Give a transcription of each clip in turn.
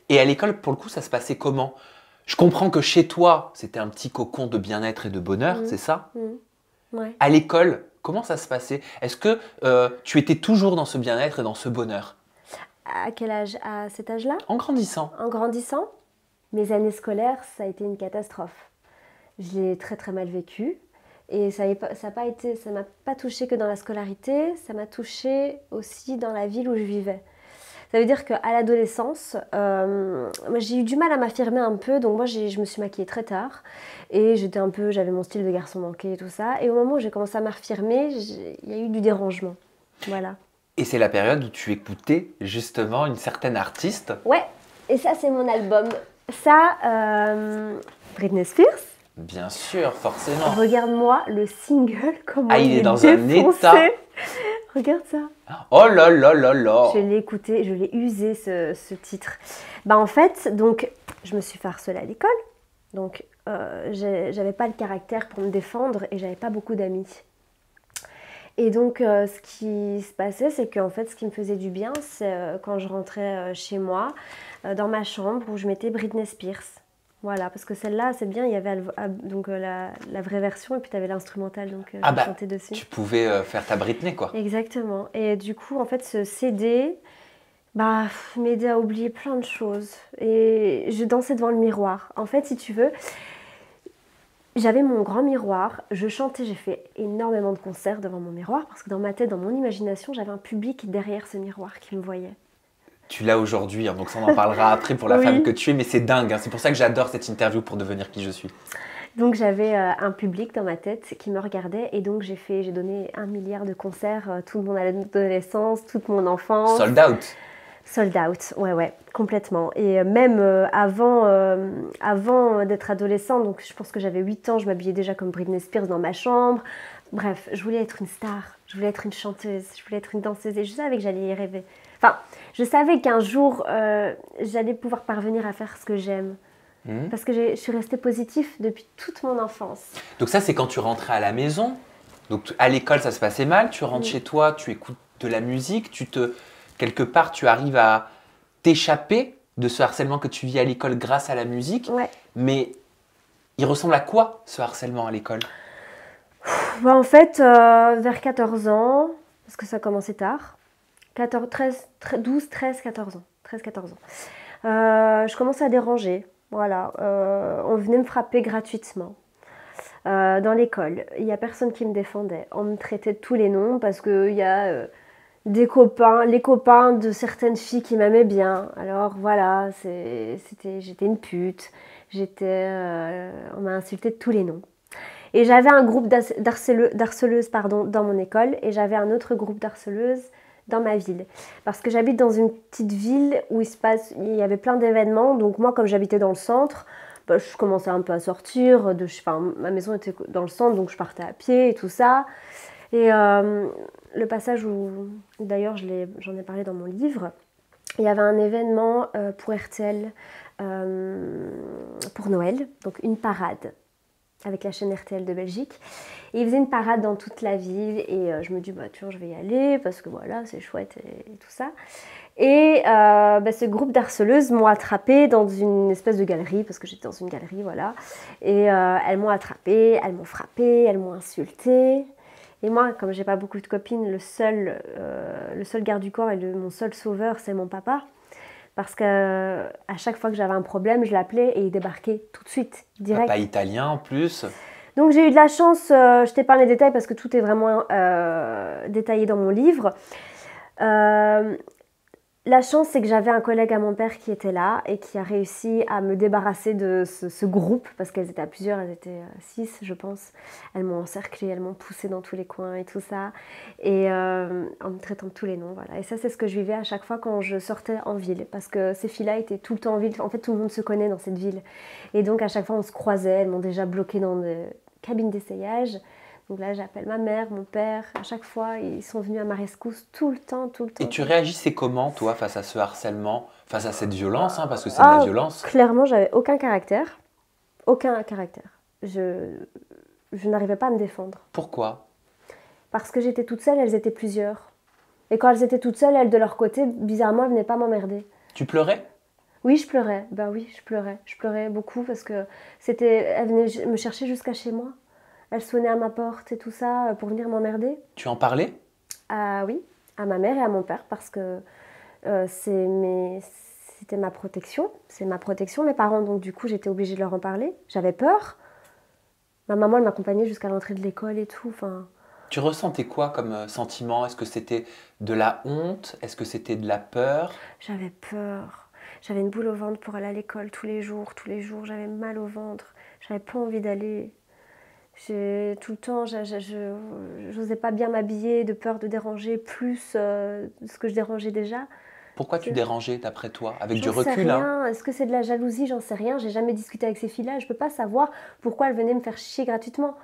Et à l'école, pour le coup, ça se passait comment? Je comprends que chez toi, c'était un petit cocon de bien-être et de bonheur, Mmh. c'est ça? Mmh. Ouais. À l'école, comment ça se passait? Est-ce que tu étais toujours dans ce bien-être et dans ce bonheur? À quel âge? À cet âge-là? En grandissant. En grandissant, mes années scolaires, ça a été une catastrophe. Je l'ai très très mal vécu. Et ça m'a pas touché que dans la scolarité, ça m'a touché aussi dans la ville où je vivais. Ça veut dire qu'à l'adolescence, moi, j'ai eu du mal à m'affirmer un peu, donc moi je me suis maquillée très tard et j'avais mon style de garçon manqué et tout ça. Et au moment où j'ai commencé à m'affirmer, il y a eu du dérangement. Voilà. Et c'est la période où tu écoutais justement une certaine artiste. Ouais, et ça c'est mon album. Ça, Britney Spears. Bien sûr, forcément. Regarde-moi le single, comment Ah, il il est est dans un défoncé. état. Regarde ça. Oh là là là là. Je l'ai écouté, je l'ai usé ce titre. Bah en fait, donc je me suis fait harceler à l'école. Donc j'avais pas le caractère pour me défendre et j'avais pas beaucoup d'amis. Et donc ce qui se passait, c'est qu'en fait ce qui me faisait du bien, c'est quand je rentrais chez moi, dans ma chambre où je mettais Britney Spears. Voilà, parce que celle-là, c'est bien, il y avait donc, la vraie version et puis tu avais l'instrumental, donc Ah je bah, chantais dessus. tu pouvais faire ta Britney, quoi. Exactement. Et du coup, en fait, ce CD bah, m'aidait à oublier plein de choses. Et je dansais devant le miroir. En fait, si tu veux, j'avais mon grand miroir, je chantais, j'ai fait énormément de concerts devant mon miroir parce que dans ma tête, dans mon imagination, j'avais un public derrière ce miroir qui me voyait. Tu l'as aujourd'hui, hein, donc ça on en parlera après pour la femme que Oui. tu es, mais c'est dingue, hein. C'est pour ça que j'adore cette interview pour devenir qui je suis. Donc j'avais un public dans ma tête qui me regardait et donc j'ai donné 1 milliard de concerts toute mon adolescence, toute mon enfance. Sold out. Sold out, ouais, complètement. Et même avant d'être adolescente, donc je pense que j'avais 8 ans, je m'habillais déjà comme Britney Spears dans ma chambre. Bref, je voulais être une star, je voulais être une chanteuse, je voulais être une danseuse et je savais que j'allais y rêver. Enfin, je savais qu'un jour, j'allais pouvoir parvenir à faire ce que j'aime. Parce que je suis restée positive depuis toute mon enfance. Donc ça c'est quand tu rentrais à la maison. Donc à l'école ça se passait mal, tu rentres chez toi, tu écoutes de la musique, quelque part tu arrives à t'échapper de ce harcèlement que tu vis à l'école grâce à la musique. Ouais. Mais il ressemble à quoi ce harcèlement à l'école? Bah, en fait, vers 14 ans, parce que ça commençait tard, 12, 13, 14 ans. 13, 14 ans. Je commençais à déranger. Voilà. On venait me frapper gratuitement. Dans l'école, il n'y a personne qui me défendait. On me traitait de tous les noms parce qu'il y a les copains de certaines filles qui m'aimaient bien. Alors voilà, j'étais une pute. On m'a insulté de tous les noms. Et j'avais un groupe d'harceleuses dans mon école et j'avais un autre groupe d'harceleuses dans ma ville. Parce que j'habite dans une petite ville où il y avait plein d'événements. Donc moi, comme j'habitais dans le centre, bah, je commençais un peu à sortir. Ma maison était dans le centre, donc je partais à pied et tout ça. Et le passage où, d'ailleurs, j'en ai parlé dans mon livre, il y avait un événement pour RTL pour Noël, donc une parade avec la chaîne RTL de Belgique. Et ils faisaient une parade dans toute la ville et je me dis, bah tiens, je vais y aller parce que voilà, c'est chouette et tout ça. Et ce groupe d'harceleuses m'ont attrapée dans une espèce de galerie, parce que j'étais dans une galerie, voilà. Et elles m'ont attrapée, elles m'ont frappée, elles m'ont insultée. Et moi, comme j'ai pas beaucoup de copines, le seul garde du corps et mon seul sauveur, c'est mon papa. Parce qu'à chaque fois que j'avais un problème, je l'appelais et il débarquait tout de suite, direct. Papa italien en plus. Donc j'ai eu de la chance, je t'épargne les détails parce que tout est vraiment détaillé dans mon livre. La chance, c'est que j'avais un collègue à mon père qui était là et qui a réussi à me débarrasser de ce groupe, parce qu'elles étaient à plusieurs, elles étaient 6, je pense. Elles m'ont encerclée, elles m'ont poussée dans tous les coins et tout ça, et en me traitant de tous les noms, voilà. Et ça, c'est ce que je vivais à chaque fois quand je sortais en ville, parce que ces filles-là étaient tout le temps en ville. En fait, tout le monde se connaît dans cette ville. Et donc, à chaque fois, on se croisait, elles m'ont déjà bloquée dans des cabines d'essayage. Donc là, j'appelle ma mère, mon père. À chaque fois, ils sont venus à ma rescousse tout le temps, tout le temps. Et tu réagissais comment, toi, face à ce harcèlement, face à cette violence, hein, parce que c'est de la violence? Clairement, j'avais aucun caractère. Aucun caractère. Je n'arrivais pas à me défendre. Pourquoi? Parce que j'étais toute seule, elles étaient plusieurs. Et quand elles étaient toutes seules, elles, de leur côté, bizarrement, elles venaient pas m'emmerder. Tu pleurais? Oui, je pleurais. Bah oui, je pleurais. Je pleurais beaucoup parce que c'était, elle venait me chercher jusqu'à chez moi. Elle sonnait à ma porte et tout ça pour venir m'emmerder. Tu en parlais? Ah oui, à ma mère et à mon père parce que c'était ma protection. C'est ma protection, mes parents. Donc du coup, j'étais obligée de leur en parler. J'avais peur. Ma maman, elle m'accompagnait jusqu'à l'entrée de l'école et tout. Enfin, Tu ressentais quoi comme sentiment? Est-ce que c'était de la honte? Est-ce que c'était de la peur? j'avais peur. J'avais une boule au ventre pour aller à l'école tous les jours, tous les jours. J'avais mal au ventre. J'avais pas envie d'aller. Tout le temps, j'osais pas bien m'habiller de peur de déranger plus ce que je dérangeais déjà. Pourquoi tu C'est- dérangeais d'après toi? Avec du J'en sais recul, hein? rien. Est-ce que c'est de la jalousie? J'en sais rien. J'ai jamais discuté avec ces filles-là. Je peux pas savoir pourquoi elles venaient me faire chier gratuitement.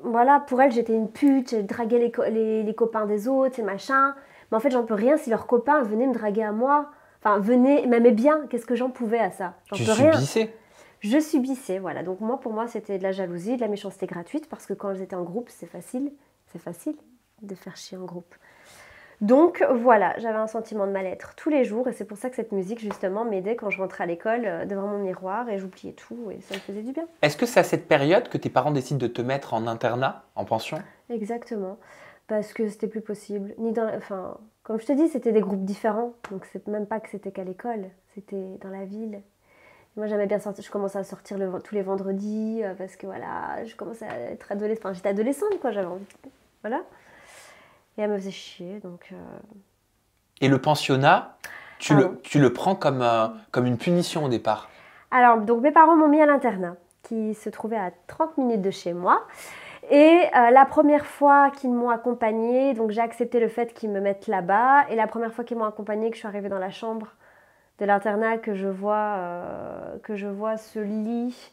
Voilà, pour elles, j'étais une pute. Je draguais les copains des autres et machin. Mais en fait, j'en peux rien si leurs copains venaient me draguer à moi. Enfin, venaient, m'aimaient bien. Qu'est-ce que j'en pouvais à ça? J'en Tu peux rien. subissais. Je subissais, voilà. Donc moi, pour moi, c'était de la jalousie, de la méchanceté gratuite, parce que quand elles étaient en groupe, c'est facile de faire chier en groupe. Donc voilà, j'avais un sentiment de mal-être tous les jours, et c'est pour ça que cette musique, justement, m'aidait quand je rentrais à l'école devant mon miroir, et j'oubliais tout, et ça me faisait du bien. Est-ce que c'est à cette période que tes parents décident de te mettre en internat, en pension? Exactement, parce que c'était plus possible. Enfin, comme je te dis, c'était des groupes différents, donc c'est même pas que c'était qu'à l'école, c'était dans la ville. Moi, j'aimais bien sortir, je commençais à sortir tous les vendredis parce que voilà, je commençais à être adolescente. Enfin, j'étais adolescente, quoi, j'avais envie. Voilà. Et elle me faisait chier, donc. Et le pensionnat, Pardon. tu le prends comme une punition au départ. Alors, donc mes parents m'ont mis à l'internat, qui se trouvait à 30 minutes de chez moi. Et la première fois qu'ils m'ont accompagnée, donc j'ai accepté le fait qu'ils me mettent là-bas. Et la première fois qu'ils m'ont accompagnée, que je suis arrivée dans la chambre de l'internat, que je vois ce lit.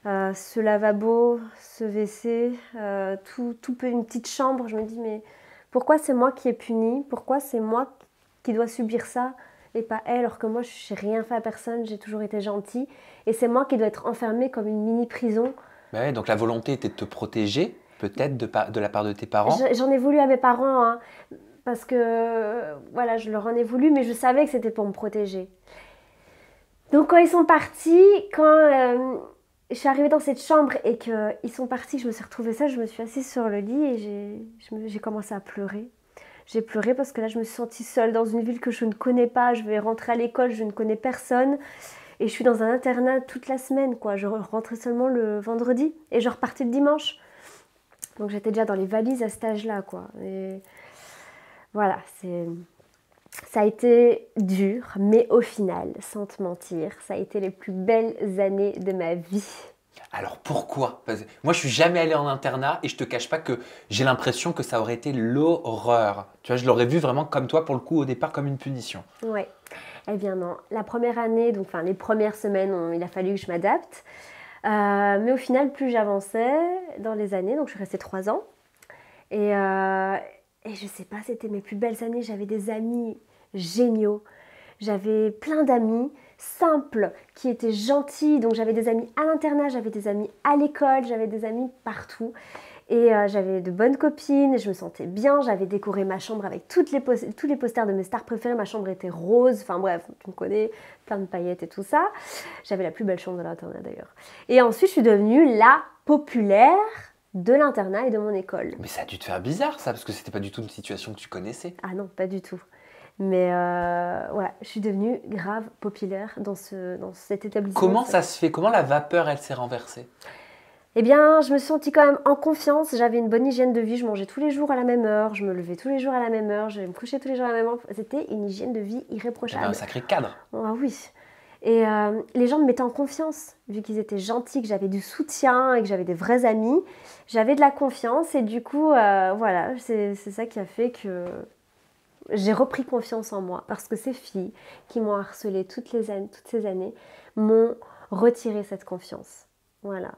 Ce lavabo, ce WC, une petite chambre, je me dis mais pourquoi c'est moi qui est punie? Pourquoi c'est moi qui dois subir ça et pas elle? Alors que moi je n'ai rien fait à personne, j'ai toujours été gentille et c'est moi qui dois être enfermée comme une mini prison. Ouais, donc la volonté était de te protéger, peut-être de la part de tes parents. J'en ai voulu à mes parents hein, parce que voilà, je leur en ai voulu, mais je savais que c'était pour me protéger. Donc quand ils sont partis, je suis arrivée dans cette chambre et qu'ils sont partis, je me suis retrouvée seule, je me suis assise sur le lit et j'ai commencé à pleurer. J'ai pleuré parce que là, je me suis sentie seule dans une ville que je ne connais pas. Je vais rentrer à l'école, je ne connais personne. Et je suis dans un internat toute la semaine, quoi. Je rentrais seulement le vendredi et je repartais le dimanche. Donc j'étais déjà dans les valises à cet âge-là, quoi. Et voilà, ça a été dur, mais au final, sans te mentir, ça a été les plus belles années de ma vie. Alors pourquoi? Parce que moi, je suis jamais allé en internat et je te cache pas que j'ai l'impression que ça aurait été l'horreur. Tu vois, je l'aurais vu vraiment comme toi, pour le coup, au départ, comme une punition. Ouais. Eh bien non, la première année, donc enfin les premières semaines, il a fallu que je m'adapte. Mais au final, plus j'avançais dans les années, donc je suis restée 3 ans. Et je sais pas, c'était mes plus belles années. J'avais des amis géniaux. J'avais plein d'amis simples qui étaient gentils. Donc j'avais des amis à l'internat, j'avais des amis à l'école, j'avais des amis partout. Et j'avais de bonnes copines, je me sentais bien. J'avais décoré ma chambre avec tous les posters de mes stars préférées. Ma chambre était rose, enfin bref, tu me connais, plein de paillettes et tout ça. J'avais la plus belle chambre de l'internat d'ailleurs. Et ensuite, je suis devenue la populaire de l'internat et de mon école. Mais ça a dû te faire bizarre, ça, parce que c'était pas du tout une situation que tu connaissais. Ah non, pas du tout. Mais ouais, je suis devenue grave populaire dans cet établissement. Comment ça se fait? Comment la vapeur, elle s'est renversée? Eh bien, je me suis sentie quand même en confiance. J'avais une bonne hygiène de vie. Je mangeais tous les jours à la même heure. Je me levais tous les jours à la même heure. Je me couchais tous les jours à la même heure. C'était une hygiène de vie T'avais irréprochable. un sacré cadre. Ah oui. Et les gens me mettaient en confiance. Vu qu'ils étaient gentils, que j'avais du soutien et que j'avais des vrais amis, j'avais de la confiance. Et du coup, voilà, c'est ça qui a fait que j'ai repris confiance en moi. Parce que ces filles qui m'ont harcelée toutes ces années m'ont retiré cette confiance. Voilà.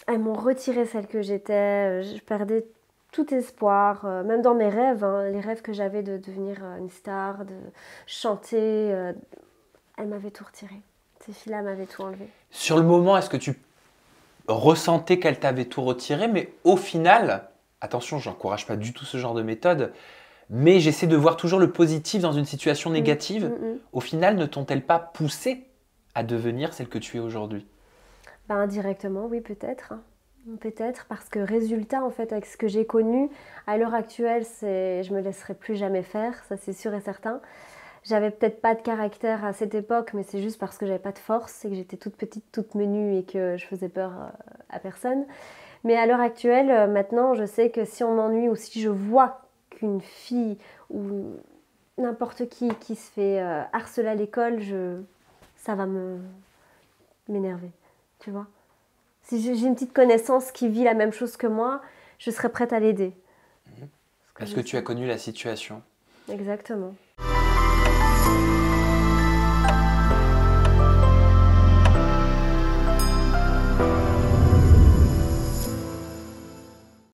Elles m'ont retiré celle que j'étais. Je perdais tout espoir, même dans mes rêves, hein, les rêves que j'avais de devenir une star, de chanter. Elles m'avaient tout retiré. Ces filles-là m'avaient tout enlevé. Sur le moment, est-ce que tu ressentais qu'elle t'avait tout retiré? Mais au final, attention, j'encourage pas du tout ce genre de méthode, mais j'essaie de voir toujours le positif dans une situation négative. Mm. Au final, ne t'ont-elles pas poussé à devenir celle que tu es aujourd'hui? Ben, indirectement, oui, peut-être. Peut-être, parce que résultat, en fait, avec ce que j'ai connu, à l'heure actuelle, je me laisserai plus jamais faire, ça c'est sûr et certain. J'avais peut-être pas de caractère à cette époque, mais c'est juste parce que j'avais pas de force et que j'étais toute petite, toute menue et que je faisais peur à personne. Mais à l'heure actuelle, maintenant, je sais que si on m'ennuie ou si je vois qu'une fille ou n'importe qui se fait harceler à l'école, ça va m'énerver, tu vois. Si j'ai une petite connaissance qui vit la même chose que moi, je serais prête à l'aider. Parce que tu as connu la situation. Exactement.